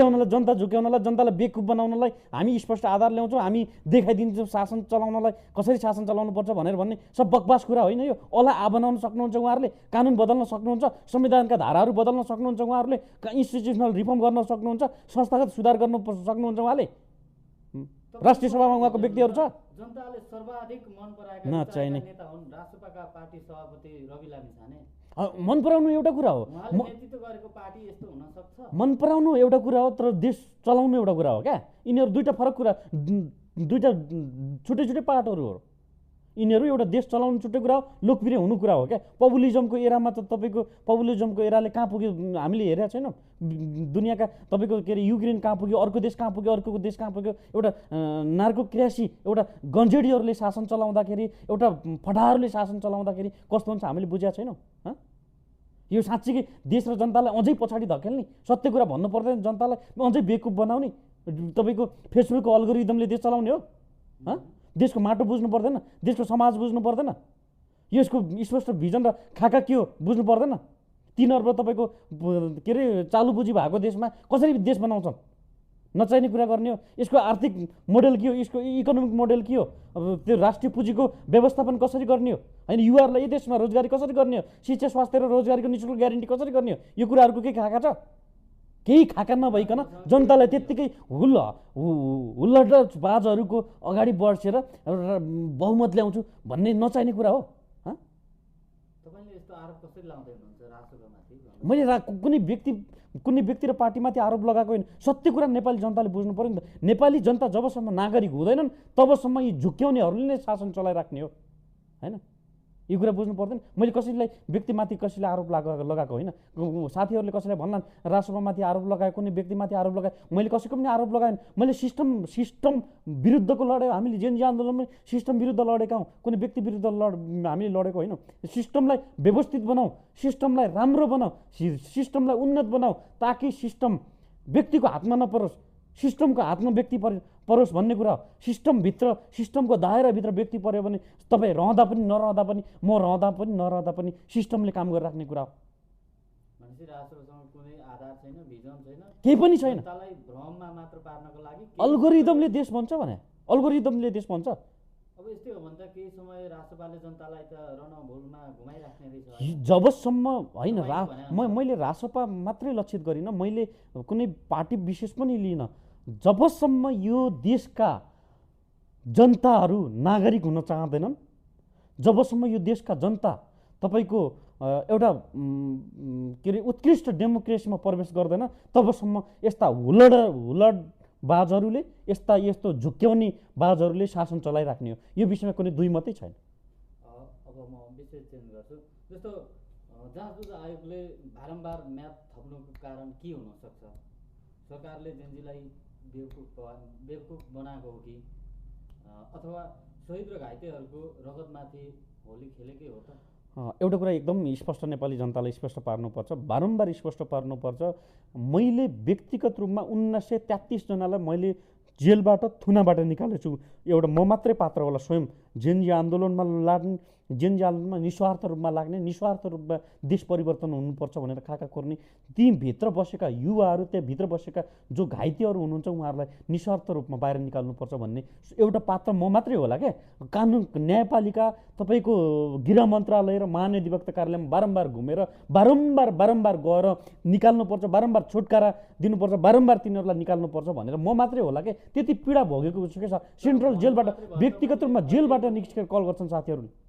झुक्क्याउनलाई, जनता झुक्क्याउनलाई, जनतालाई बेवकुफ बनाउनलाई हामी स्पष्ट आधार ल्याउँछौँ, हामी देखाइदिन्छौँ शासन चलाउनलाई कसरी शासन चलाउनुपर्छ भन्ने सब बकवास कुरा होइन यो। औला बनाउन सक्नुहुन्छ उहाँहरूले, कानुन बदल्न सक्नुहुन्छ, संविधानका धाराहरू बदल्न सक्नुहुन्छ उहाँहरूले, इन्स्टिट्युसनल रिफर्म गर्न सक्नुहुन्छ, संस्थागत सुधार गर्न सक्नुहुन्छ उहाँले। राष्ट्रिय सभामा उहाँको व्यक्तिहरू छ। जनताले सर्वाधिक मन पराएका नेता हुन् राष्ट्रपाका पार्टी सभापति रवि लामिछाने। मन पराउनु एउटा कुरा हो, नेतृत्व गरेको पार्टी यस्तो हुन सक्छ। मन पराउनु एउटा कुरा हो, तर देश चलाउनु एउटा कुरा हो क्या। यिनीहरू दुईटा फरक कुरा, दुईटा छुट्टै छुट्टै पार्टहरू हो। यिनीहरू एउटा देश चलाउनु छुट्टै कुरा हो, लोकप्रिय हुनु कुरा हो क्या। पपुलिजमको एरामा त तपाईँको पपुलिजमको एराले कहाँ पुग्यो हामीले हेरेका छैनौँ। दुनियाँका तपाईँको के अरे युक्रेन कहाँ पुग्यो, अर्को देश कहाँ पुग्यो, अर्को देश कहाँ पुग्यो। एउटा नार्कोक्रासी, एउटा गन्जेडीहरूले शासन चलाउँदाखेरि, एउटा फटाहरूले शासन चलाउँदाखेरि कस्तो हुन्छ हामीले बुझेका छैनौँ। यो साँच्चीकै देश र जनतालाई अझै पछाडि धकेल्ने, सत्य कुरा भन्नु पर्दैन, जनतालाई अझै बेवकुफ बनाउने तपाईँको फेसबुकको अल्गोरिदमले देश चलाउने हो। देशको माटो बुझ्नु पर्दैन, देशको समाज बुझ्नु पर्दैन, यसको स्पष्ट भिजन र खाका के हो बुझ्नु पर्दैन। 3 अर्ब तपाईँको के अरे चालु पुँजी भएको देशमा कसरी देश बनाउँछन्, नचाहिने कुरा गर्ने हो। यसको आर्थिक मोडेल के हो, यसको इकोनोमिक मोडेल के हो, अब त्यो राष्ट्रिय पुँजीको व्यवस्थापन कसरी गर्ने हो, होइन युवाहरूलाई यो देशमा रोजगारी कसरी गर्ने हो, शिक्षा स्वास्थ्य र रोजगारीको निःशुल्क ग्यारेन्टी कसरी गर्ने हो, यो कुराहरूको केही खाका छ? केही खाका नभइकन जनतालाई त्यत्तिकै हुल्लडबाजहरूको अगाडि बढ्सेर बहुमत ल्याउँछु भन्ने नचाहिने कुरा हो। तपाईँले यस्तो आरोप कसरी लाउँदै हुनुहुन्छ राष्ट्रपतिमाथि? मैले कुनै व्यक्ति र पार्टीमाथि आरोप लगाएको होइन। सत्य कुरा नेपाली जनताले बुझ्नु पर्यो नि त। नेपाली जनता जबसम्म नागरिक हुँदैनन् तबसम्म यी झुक्क्याउनेहरूले नै शासन चलाइराख्ने हो, होइन? यो कुरा बुझ्नु पर्दैन। मैले कसैलाई व्यक्तिमाथि कसैलाई आरोप लगाएको होइन। साथीहरूले कसैलाई भन्लान् राष्ट्रपतिमाथि आरोप लगायो, कुनै व्यक्तिमाथि आरोप लगायो, मैले कसैको पनि आरोप लगाएन। मैले सिस्टम विरुद्धको लड्यो। हामीले जेएनजी आन्दोलनमा सिस्टम विरुद्ध लडेका हौँ, कुनै व्यक्ति विरुद्ध हामीले लडेको होइन। सिस्टमलाई व्यवस्थित बनाऊ, सिस्टमलाई राम्रो बनाऊ, सिस्टमलाई उन्नत बनाऊ, ताकि सिस्टम व्यक्तिको हातमा नपरोस्, सिस्टमको हातमा व्यक्ति परोस् भन्ने कुरा हो। सिस्टमभित्र, सिस्टमको दायराभित्र व्यक्ति पऱ्यो भने तपाईँ रहँदा पनि नरहँदा पनि, म रहँदा पनि नरहँदा पनि सिस्टमले काम गरिराख्ने कुरा हो। केही पनि छैन। अल्गोरिदमले देश भन्छ भने, अल्गोरिदमले देश भन्छ। अब यस्तै हो भने त केही समय राष्ट्रपालले जनतालाई त रणभूमिमा घुमाइराख्ने रहेछ। जबसम्म होइन, मैले राष्ट्रपा मात्रै लक्षित गरिनँ, मैले कुनै पार्टी विशेष पनि लिइनँ। जबसम्म यो देशका जनताहरू नागरिक हुन चाहँदैनन्, जबसम्म यो देशका जनता तपाईँको एउटा के अरे उत्कृष्ट डेमोक्रेसीमा प्रवेश गर्दैन, तबसम्म यस्ता हुलडबाजहरूले, यस्तो झुक्क्याउने बाजहरूले शासन चलाइराख्ने हो। यो विषयमा कुनै दुई मतै छैन। अब म विषय चेन्ज गर्छु। जस्तो जाँच आयोगले बारम्बार म्याद थप्नुको कारण के हुन सक्छ? सरकारले जेएनजीलाई बेवकुफ बनाएको हो कि, अथवा शहीद र घाइतेहरूको रगतमाथि होली खेलेकै हो त? एउटा कुरा एकदम स्पष्ट नेपाली जनतालाई स्पष्ट पार्नुपर्छ, बारम्बार स्पष्ट पार्नुपर्छ। मैले व्यक्तिगत रूपमा 1933 जनालाई मैले जेलबाट, थुनाबाट निकालेको छु। एउटा म मात्रै पात्र होला स्वयं जेएनजी आन्दोलनमा लाग्ने, जेएनजी आन्दोलनमा निस्वार्थ रूपमा लाग्ने, निस्वार्थ रूपमा देश परिवर्तन हुनुपर्छ भनेर खाका कोर्ने, ती भित्र बसेका युवाहरू, त्यहाँभित्र बसेका जो घाइतेहरू हुनुहुन्छ उहाँहरूलाई निस्वार्थ रूपमा बाहिर निकाल्नुपर्छ भन्ने एउटा पात्र म मात्रै होला क्या। कानुन, न्यायपालिका, तपाईँको गृह मन्त्रालय र महाधिवक्ता कार्यालयमा बारम्बार घुमेर बारम्बार गएर निकाल्नुपर्छ, बारम्बार छुटकारा दिनुपर्छ, बारम्बार तिनीहरूलाई निकाल्नुपर्छ भनेर म मात्रै होला क्या। त्यति पीडा भोगेको छु क्या। सेन्ट्रल जेलबाट, व्यक्तिगत रूपमा जेलबाट निस्केर कल गर्छन् साथीहरूले।